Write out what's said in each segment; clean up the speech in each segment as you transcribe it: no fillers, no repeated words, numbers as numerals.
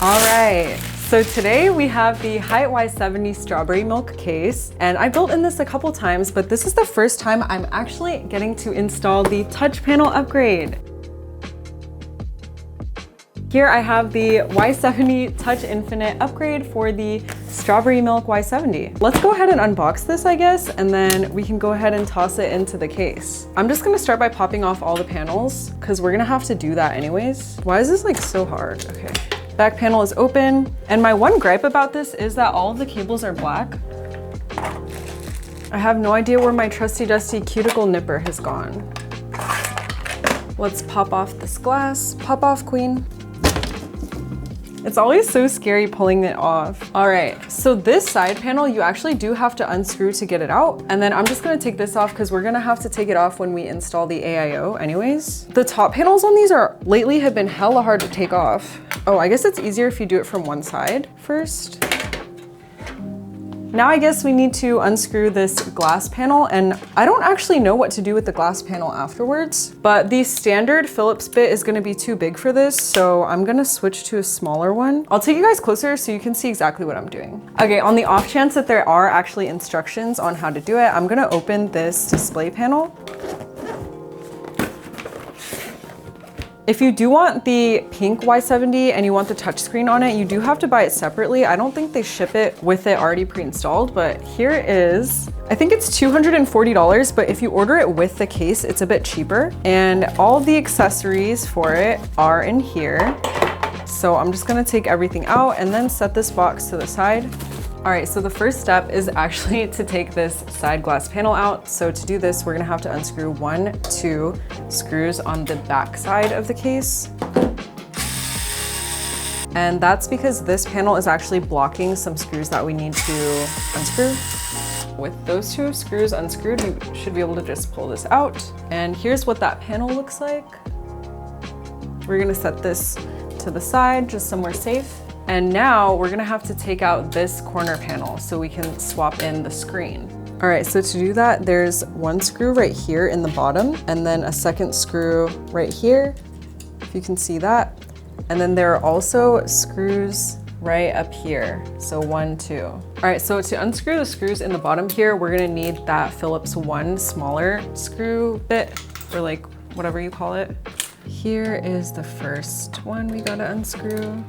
All right, so today we have the Hyte Y70 strawberry milk case, and I built in this a couple times, but this is the first time I'm actually getting to install the touch panel upgrade. Here I have the Y70 Touch Infinite upgrade for the Strawberry Milk Y70. Let's go ahead and unbox this, I guess, and then we can go ahead and toss it into the case. I'm just gonna start by popping off all the panels because we're gonna have to do that anyways. Why is this like so hard? Okay. Back panel is open. And my one gripe about this is that all of the cables are black. I have no idea where my trusty dusty cuticle nipper has gone. Let's pop off this glass. Pop off, queen. It's always so scary pulling it off. All right, so this side panel, you actually do have to unscrew to get it out. And then I'm just gonna take this off because we're gonna have to take it off when we install the AIO anyways. The top panels on these lately have been hella hard to take off. Oh, I guess it's easier if you do it from one side first. Now I guess we need to unscrew this glass panel, and I don't actually know what to do with the glass panel afterwards, but the standard Phillips bit is gonna be too big for this, so I'm gonna switch to a smaller one. I'll take you guys closer so you can see exactly what I'm doing. Okay, on the off chance that there are actually instructions on how to do it, I'm gonna open this display panel. If you do want the pink Y70 and you want the touchscreen on it, you do have to buy it separately. I don't think they ship it with it already pre-installed, but here it is. I think it's $240, but if you order it with the case, it's a bit cheaper. And all the accessories for it are in here. So I'm just gonna take everything out and then set this box to the side. All right, so the first step is actually to take this side glass panel out. So to do this, we're gonna have to unscrew 2 screws on the back side of the case. And that's because this panel is actually blocking some screws that we need to unscrew. With those 2 screws unscrewed, you should be able to just pull this out. And here's what that panel looks like. We're gonna set this to the side, just somewhere safe. And now we're gonna have to take out this corner panel so we can swap in the screen. All right, so to do that, there's 1 screw right here in the bottom, and then a second screw right here, if you can see that. And then there are also screws right up here. So 1, 2. All right, so to unscrew the screws in the bottom here, we're gonna need that Phillips 1 smaller screw bit, or like whatever you call it. Here is the first one we gotta unscrew.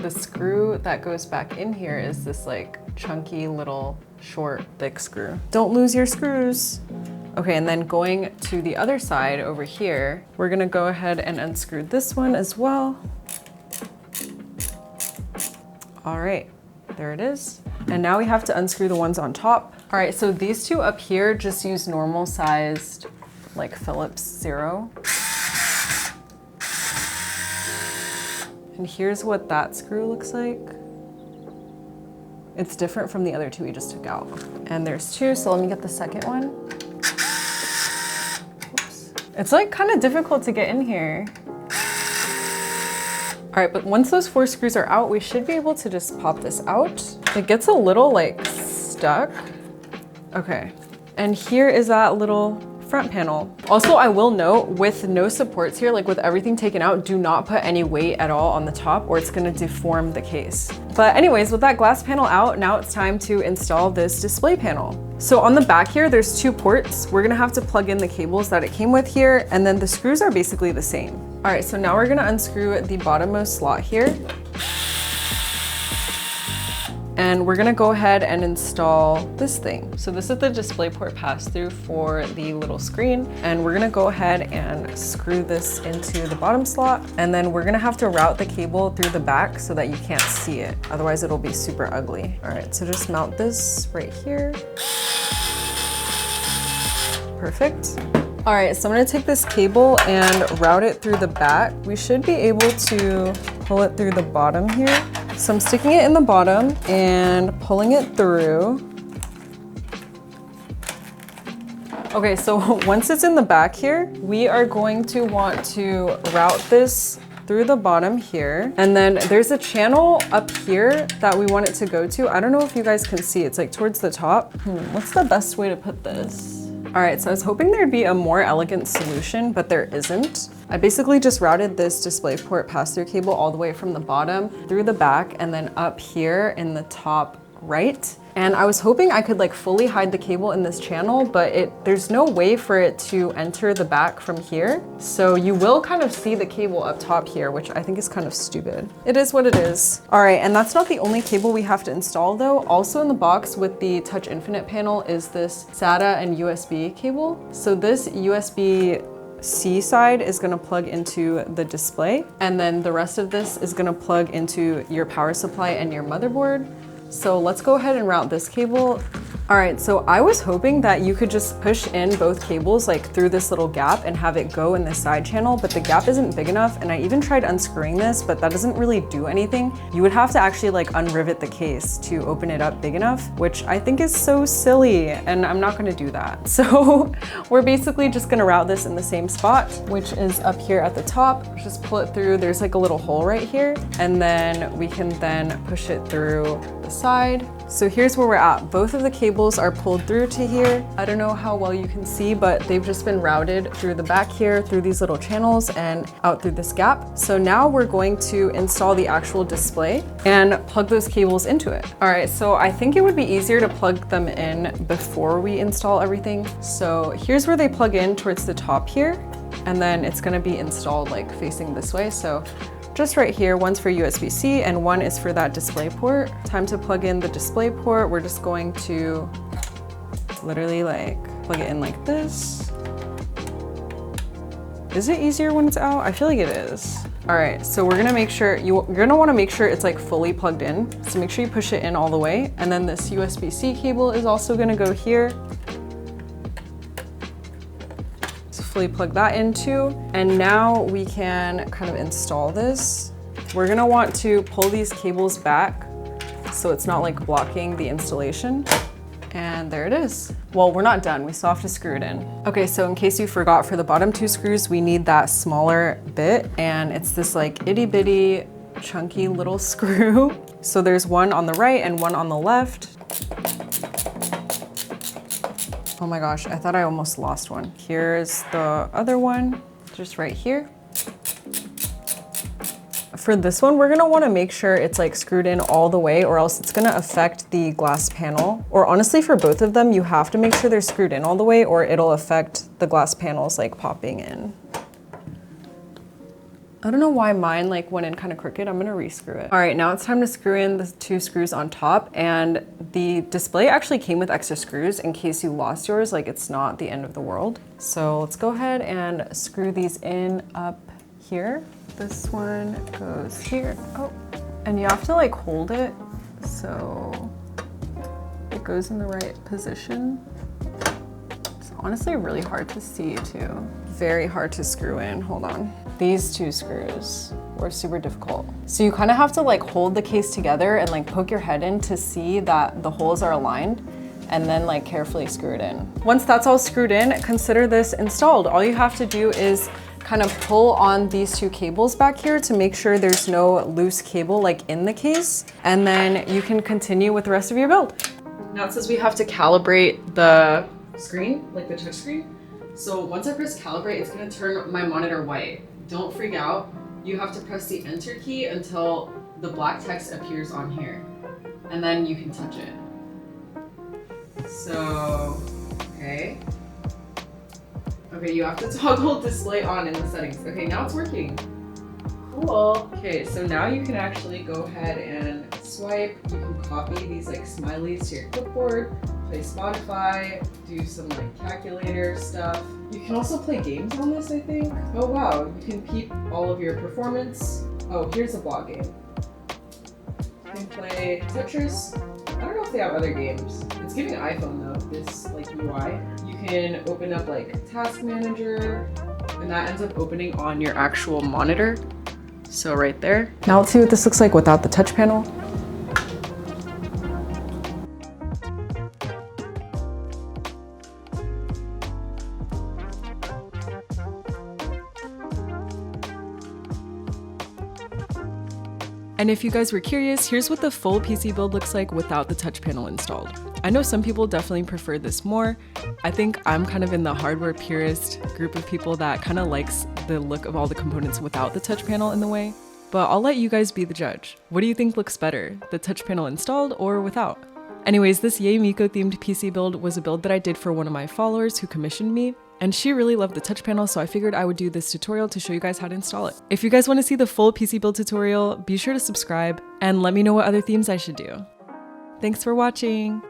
The screw that goes back in here is this like chunky little short thick screw. Don't lose your screws. Okay, and then going to the other side over here, we're gonna go ahead and unscrew this one as well. All right, there it is. And now we have to unscrew the ones on top. All right, so these 2 up here just use normal sized like Phillips 0. And here's what that screw looks like. It's different from the other 2 we just took out. And there's 2, so let me get the second one. Oops. It's like kind of difficult to get in here. All right, but once those 4 screws are out, we should be able to just pop this out. It gets a little like stuck. Okay, and here is that little front panel. Also, I will note, with no supports here, like with everything taken out, do not put any weight at all on the top or it's gonna deform the case. But anyways, with that glass panel out, now it's time to install this display panel. So on the back here, there's 2 ports. We're gonna have to plug in the cables that it came with here, and then the screws are basically the same. All right, so now we're gonna unscrew the bottommost slot here. And we're gonna go ahead and install this thing. So this is the DisplayPort pass-through for the little screen. And we're gonna go ahead and screw this into the bottom slot. And then we're gonna have to route the cable through the back so that you can't see it. Otherwise it'll be super ugly. All right, so just mount this right here. Perfect. All right, so I'm gonna take this cable and route it through the back. We should be able to pull it through the bottom here. So I'm sticking it in the bottom and pulling it through. Okay, so once it's in the back here, we are going to want to route this through the bottom here. And then there's a channel up here that we want it to go to. I don't know if you guys can see, it's like towards the top. What's the best way to put this? All right, so I was hoping there'd be a more elegant solution, but there isn't. I basically just routed this DisplayPort pass-through cable all the way from the bottom through the back and then up here in the top right. And I was hoping I could like fully hide the cable in this channel, but there's no way for it to enter the back from here. So you will kind of see the cable up top here, which I think is kind of stupid. It is what it is. All right, and that's not the only cable we have to install though. Also in the box with the Touch Infinite panel is this SATA and USB cable. So this USB-C side is gonna plug into the display, and then the rest of this is gonna plug into your power supply and your motherboard. So let's go ahead and route this cable. All right, so I was hoping that you could just push in both cables like through this little gap and have it go in the side channel, but the gap isn't big enough. And I even tried unscrewing this, but that doesn't really do anything. You would have to actually like unrivet the case to open it up big enough, which I think is so silly, and I'm not gonna do that. So we're basically just gonna route this in the same spot, which is up here at the top. Just pull it through, there's like a little hole right here, and then we can then push it through the side. So here's where we're at. Both of the cables are pulled through to here. I don't know how well you can see, but they've just been routed through the back here, through these little channels and out through this gap. So now we're going to install the actual display and plug those cables into it. All right, so I think it would be easier to plug them in before we install everything. So here's where they plug in towards the top here, and then it's gonna be installed like facing this way. So just right here, one's for USB-C and one is for that display port. Time to plug in the display port. We're just going to literally like plug it in like this. Is it easier when it's out? I feel like it is. All right, so we're gonna make sure, you're gonna wanna make sure it's like fully plugged in. So make sure you push it in all the way. And then this USB-C cable is also gonna go here. Fully plug that in too. And now we can kind of install this. We're gonna want to pull these cables back so it's not like blocking the installation. And there it is. Well, we're not done. We still have to screw it in. Okay, so in case you forgot, for the bottom two screws, we need that smaller bit, and it's this like itty bitty chunky little screw. So there's one on the right and one on the left. Oh my gosh, I thought I almost lost one. Here's the other one, just right here. For this one, we're gonna wanna make sure it's like screwed in all the way, or else it's gonna affect the glass panel. Or honestly, for both of them, you have to make sure they're screwed in all the way, or it'll affect the glass panels like popping in. I don't know why mine like went in kind of crooked. I'm gonna re-screw it. All right, now it's time to screw in the two screws on top, and the display actually came with extra screws in case you lost yours, like it's not the end of the world. So let's go ahead and screw these in up here. This one goes here. Oh, and you have to like hold it so it goes in the right position. It's honestly really hard to see too. Very hard to screw in, hold on. These two screws were super difficult. So you kind of have to like hold the case together and like poke your head in to see that the holes are aligned, and then like carefully screw it in. Once that's all screwed in, consider this installed. All you have to do is kind of pull on these two cables back here to make sure there's no loose cable like in the case, and then you can continue with the rest of your build. Now it says we have to calibrate the screen, like the touch screen. So once I press calibrate, it's gonna turn my monitor white. Don't freak out. You have to press the enter key until the black text appears on here, and then you can touch it. So, okay. Okay, you have to toggle display on in the settings. Okay, now it's working. Cool. Okay, so now you can actually go ahead and swipe. You can copy these like smileys to your clipboard, play Spotify, do some like calculator stuff. You can also play games on this, I think. Oh wow, you can peep all of your performance. Oh, here's a blog game. You can play Tetris. I don't know if they have other games. It's giving iPhone though, this like UI. You can open up like Task Manager, and that ends up opening on your actual monitor. So right there. Now let's see what this looks like without the touch panel. And if you guys were curious, here's what the full PC build looks like without the touch panel installed. I know some people definitely prefer this more. I think I'm kind of in the hardware purist group of people that kind of likes the look of all the components without the touch panel in the way. But I'll let you guys be the judge. What do you think looks better, the touch panel installed or without? Anyways, this Yay Miko themed PC build was a build that I did for one of my followers who commissioned me, and she really loved the touch panel, so I figured I would do this tutorial to show you guys how to install it. If you guys want to see the full PC build tutorial, be sure to subscribe and let me know what other themes I should do. Thanks for watching!